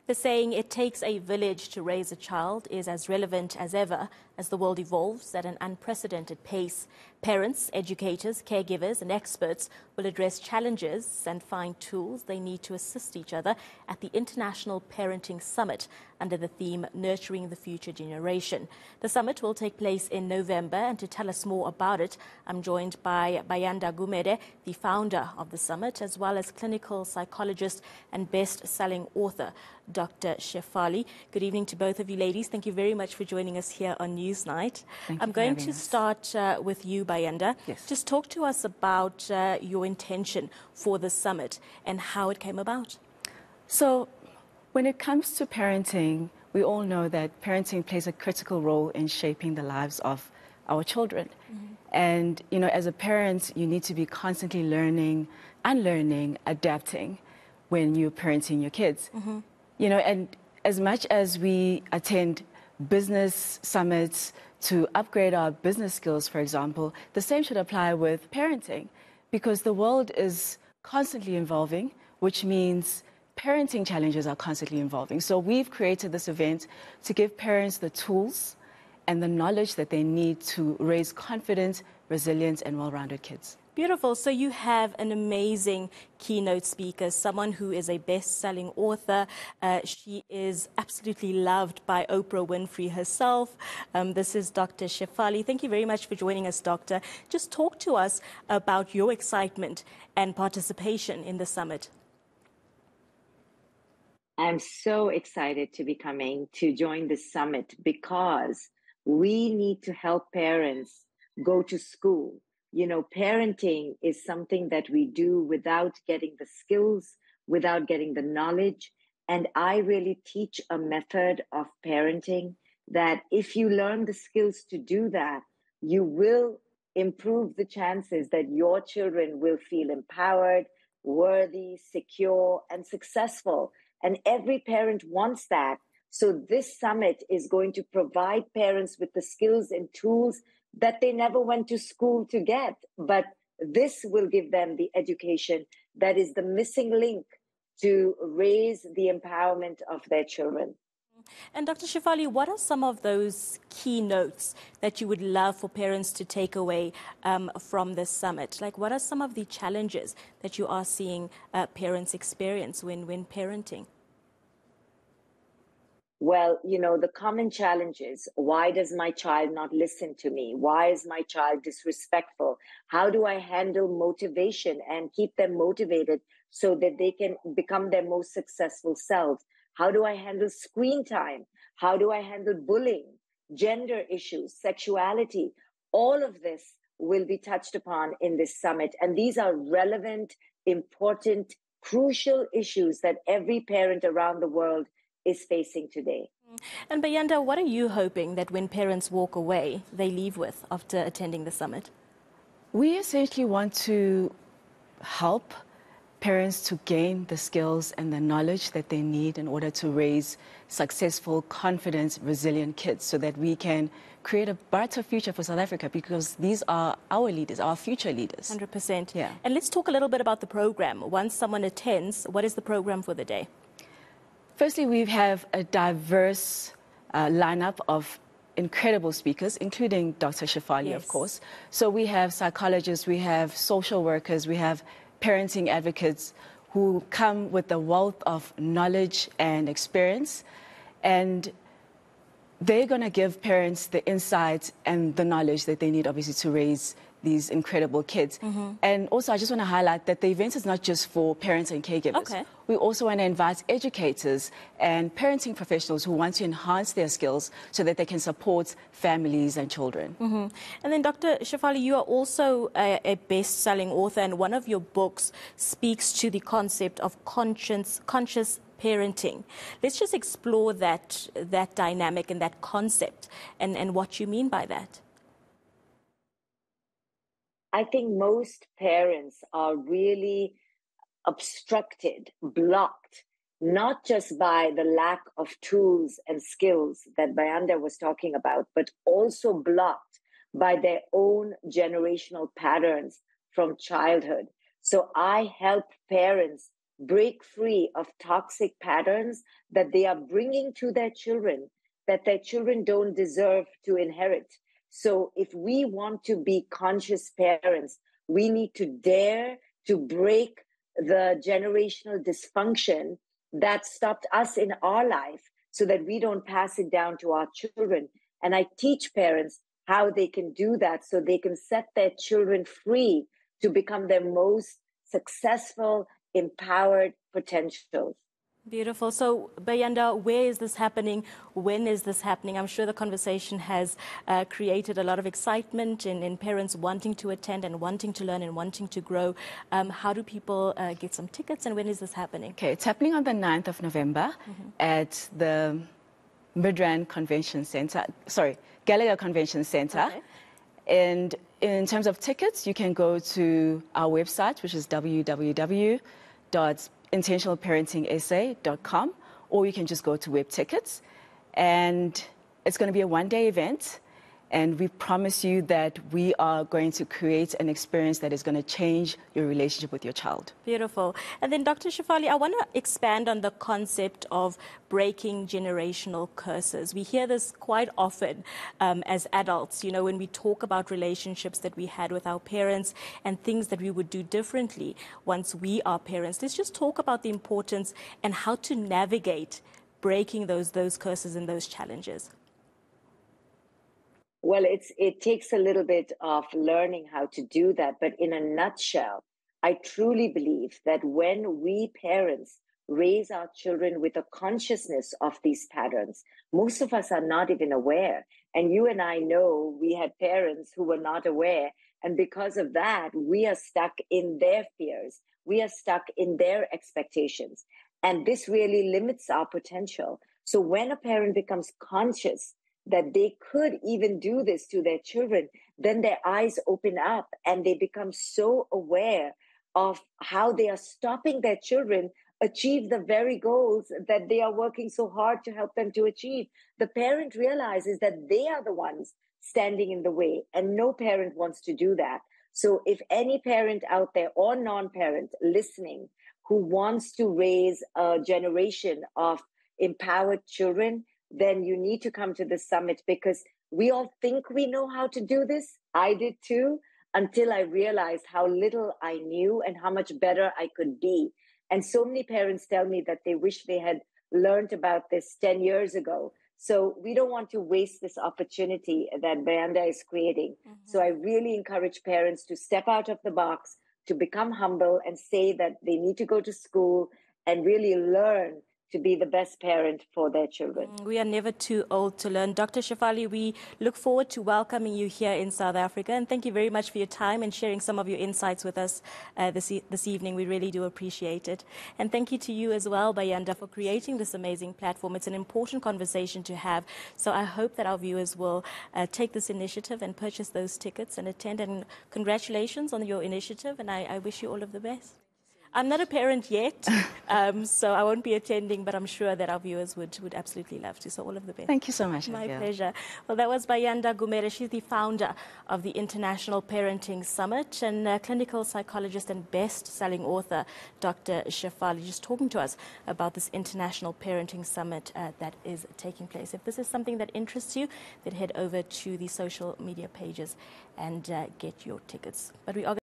The saying, "It takes a village to raise a child," is as relevant as ever as the world evolves at an unprecedented pace. Parents, educators, caregivers and experts will address challenges and find tools they need to assist each other at the International Parenting Summit under the theme Nurturing the Future Generation. The summit will take place in November, and to tell us more about it, I'm joined by Bayanda Gumede, the founder of the summit, as well as clinical psychologist and best-selling author, Dr. Shefali. Good evening to both of you ladies. Thank you very much for joining us here on Newsnight. I'm going to start with you, Bayanda. Yes. Just talk to us about your intention for the summit and how it came about. So when it comes to parenting, we all know that parenting plays a critical role in shaping the lives of our children. And, you know, as a parent, you need to be constantly learning, unlearning, adapting when you're parenting your kids. You know, and as much as we attend business summits to upgrade our business skills, for example, the same should apply with parenting, because the world is constantly evolving, which means parenting challenges are constantly evolving. So we've created this event to give parents the tools and the knowledge that they need to raise confident, resilient, and well-rounded kids. Beautiful. So you have an amazing keynote speaker, someone who is a best-selling author. She is absolutely loved by Oprah Winfrey herself. This is Dr. Shefali. Thank you very much for joining us, Doctor. Just talk to us about your excitement and participation in the summit. I'm so excited to be coming to join this summit because we need to help parents go to school. You know, parenting is something that we do without getting the skills, without getting the knowledge. And I really teach a method of parenting that if you learn the skills to do that, you will improve the chances that your children will feel empowered, worthy, secure, and successful. And every parent wants that. So this summit is going to provide parents with the skills and tools that they never went to school to get. But this will give them the education that is the missing link to raise the empowerment of their children. And Dr. Shefali, what are some of those key notes that you would love for parents to take away from this summit? Like, what are some of the challenges that you are seeing parents experience when parenting? Well, you know, the common challenge is, why does my child not listen to me? Why is my child disrespectful? How do I handle motivation and keep them motivated so that they can become their most successful selves? How do I handle screen time? How do I handle bullying, gender issues, sexuality? All of this will be touched upon in this summit. And these are relevant, important, crucial issues that every parent around the world is facing today. And Bayanda, what are you hoping that when parents walk away, they leave with after attending the summit? We essentially want to help parents to gain the skills and the knowledge that they need in order to raise successful, confident, resilient kids so that we can create a brighter future for South Africa, because these are our leaders, our future leaders. 100%. Yeah. And let's talk a little bit about the program. Once someone attends, what is the program for the day? Firstly, we have a diverse lineup of incredible speakers, including Dr. Shefali, Yes. of course. So we have psychologists, we have social workers, we have parenting advocates who come with a wealth of knowledge and experience. And they're going to give parents the insights and the knowledge that they need, obviously, to raise these incredible kids. And also, I just want to highlight that the event is not just for parents and caregivers. Okay. We also want to invite educators and parenting professionals who want to enhance their skills so that they can support families and children. And then, Dr. Shefali, you are also a best-selling author, and one of your books speaks to the concept of conscious parenting. Let's just explore that dynamic and that concept and what you mean by that. I think most parents are really obstructed, blocked, not just by the lack of tools and skills that Bayanda was talking about, but also blocked by their own generational patterns from childhood. So I help parents break free of toxic patterns that they are bringing to their children, that their children don't deserve to inherit. So if we want to be conscious parents, we need to dare to break the generational dysfunction that stopped us in our life so that we don't pass it down to our children. And I teach parents how they can do that so they can set their children free to become their most successful, empowered potentials. Beautiful. So, Bayanda, where is this happening? When is this happening? I'm sure the conversation has created a lot of excitement in parents wanting to attend and wanting to learn and wanting to grow. How do people get some tickets, and when is this happening? Okay, it's happening on the 9th of November at the Midrand Convention Center, Gallagher Convention Center. Okay. And in terms of tickets, you can go to our website, which is www.intentionalparentingsa.com, or you can just go to Web Tickets. And it's going to be a one-day event. And we promise you that we are going to create an experience that is going to change your relationship with your child. Beautiful. And then, Dr. Shefali, I want to expand on the concept of breaking generational curses. We hear this quite often as adults, you know, when we talk about relationships that we had with our parents and things that we would do differently once we are parents. Let's just talk about the importance and how to navigate breaking those curses and those challenges. Well, it takes a little bit of learning how to do that. But in a nutshell, I truly believe that when we parents raise our children with a consciousness of these patterns, most of us are not even aware. And you and I know we had parents who were not aware. And because of that, we are stuck in their fears. We are stuck in their expectations. And this really limits our potential. So when a parent becomes conscious that they could even do this to their children, then their eyes open up and they become so aware of how they are stopping their children achieve the very goals that they are working so hard to help them to achieve. The parent realizes that they are the ones standing in the way, and no parent wants to do that. So if any parent out there or non-parent listening who wants to raise a generation of empowered children, then you need to come to the summit, because we all think we know how to do this. I did too, until I realized how little I knew and how much better I could be. And so many parents tell me that they wish they had learned about this 10 years ago. So we don't want to waste this opportunity that Bayanda is creating. So I really encourage parents to step out of the box, to become humble and say that they need to go to school and really learn to be the best parent for their children. We are never too old to learn. Dr. Shefali, we look forward to welcoming you here in South Africa, and thank you very much for your time and sharing some of your insights with us this evening. We really do appreciate it. And thank you to you as well, Bayanda, for creating this amazing platform. It's an important conversation to have, so I hope that our viewers will take this initiative and purchase those tickets and attend. And congratulations on your initiative, and I wish you all of the best. I'm not a parent yet, so I won't be attending, but I'm sure that our viewers would absolutely love to. So all of the best. Thank you so much. My pleasure. Well, that was Bayanda Gumede. She's the founder of the International Parenting Summit, and clinical psychologist and best-selling author, Dr. Shefali, just talking to us about this International Parenting Summit that is taking place. If this is something that interests you, then head over to the social media pages and get your tickets. But we are